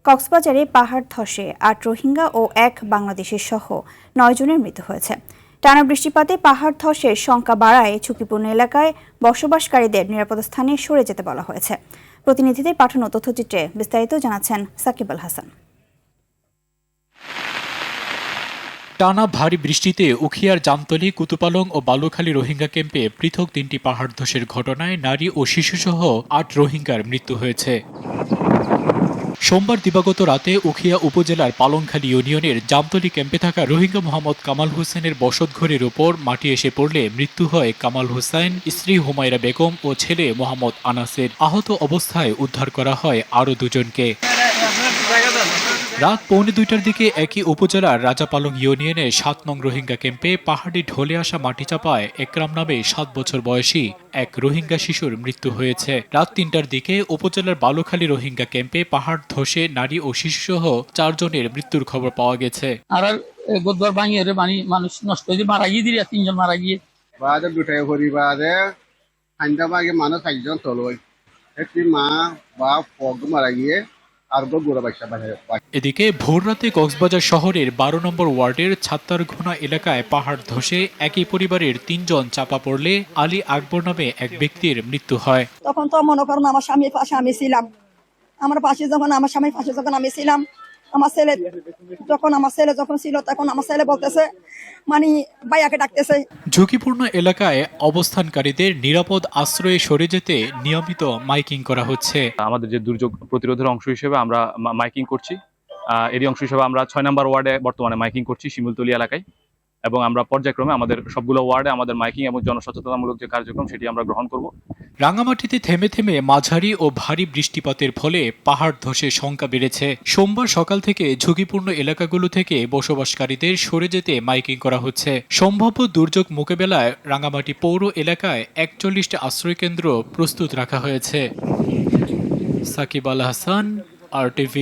কক্সবাজারে পাহাড় ধসে ৮ রোহিঙ্গা ও ১ বাংলাদেশি সহ ৯ জনের মৃত্যু হয়েছে। টানা বৃষ্টিপাতে পাহাড় ধসের শঙ্কা বাড়ায় ঝুঁকিপূর্ণ এলাকায় বসবাসকারীদের নিরাপদ স্থানে সরে যেতে বলা হয়েছে। প্রতিনিধিদের পাঠানো তথ্যচিত্রে বিস্তারিত জানাচ্ছেন সাকিব আল হাসান। টানা ভারী বৃষ্টিতে উখিয়ার জামতলী, কুতুপালং ও বালুখালী রোহিঙ্গা ক্যাম্পে পৃথক ৩টি পাহাড় ধসের ঘটনায় নারী ও শিশুসহ ৮ রোহিঙ্গার মৃত্যু হয়েছে। সোমবার দিবাগত রাতে উখিয়া উপজেলার পালংখালী ইউনিয়নের জামতলী ক্যাম্পে থাকা রোহিঙ্গা মোহাম্মদ কামাল হোসেনের বসতঘরের ওপর মাটি এসে পড়লে মৃত্যু হয় কামাল হোসেন, স্ত্রী হুমায়রা বেগম ও ছেলে মোহাম্মদ আনাসের। আহত অবস্থায় উদ্ধার করা হয় আরও দুজনকে। রাত 1:45টার দিকে একই উপজেলার রাজাপালং ইউনিয়নের ৭ নং রোহিঙ্গা ক্যাম্পে পাহাড়ি ঢলে আসা মাটি চাপায় একরাম নামে 7 বছর বয়সী এক রোহিঙ্গা শিশুর মৃত্যু হয়েছে। রাত 3টার দিকে উপজেলার বালুখালী রোহিঙ্গা ক্যাম্পে পাহাড় ধসে নারী ও শিশুসহ 4 জনের মৃত্যুর খবর পাওয়া গেছে। আর গোদবার ভাঙিয়ে মানুষ নষ্ট হয়ে মারা গিয়ে দিলে 3 জন মারা গিয়ে বাদে দুটাই পরিবারে খান্দা বাগে মানুষ 1জন তলই একটি মা বাপ পগ মারা গিয়ে আর গোড়া বাচ্চা বাইরে। এদিকে ভোররাতে কক্সবাজার শহরের 12 নম্বর ওয়ার্ডের ছাত্তারঘোনা এলাকায় পাহাড় ধসে একই পরিবারের 3 জন চাপা পড়লে আলী আকবর নামে এক ব্যক্তির মৃত্যু হয়। তখন তো মনে করেন আমার স্বামীর পাশে আমি ছিলাম, আমার পাশে যখন আমার স্বামীর পাশে যখন আমি ছিলাম, আমার ছেলে যখন ছিল তখন আমার ছেলে বলতেছে মানে ভাইয়াকে ডাকতেছে। ঝুঁকিপূর্ণ এলাকায় অবস্থানকারীদের নিরাপদ আশ্রয়ে সরে যেতে নিয়মিত মাইকিং করা হচ্ছে। আমাদের যে দুর্যোগ প্রতিরোধের অংশ হিসেবে আমরা মাইকিং করছি। এরই অংশ হিসেবে আমরা 6 নম্বর ওয়ার্ডে বর্তমানে মাইকিং করছি শিমুলতলী এলাকায়, এবং আমরা পর্যায়ক্রমে আমাদের সবগুলো ওয়ার্ডে আমাদের মাইকিং এবং জনসচেতনামূলক যে কার্যক্রম সেটি আমরা গ্রহণ করব। রাঙামাটিতে থেমে থেমে মাঝারি ও ভারী বৃষ্টিপাতের ফলে পাহাড় ধসের শঙ্কা বেড়েছে। সোমবার সকাল থেকে ঝুঁকিপূর্ণ এলাকাগুলো থেকে বসবাসকারীদের সরে যেতে মাইকিং করা হচ্ছে। সম্ভাব্য দুর্যোগ মোকাবেলায় রাঙামাটি পৌর এলাকায় 41টি আশ্রয়কেন্দ্র প্রস্তুত রাখা হয়েছে। সাকিব আল হাসান, RTV।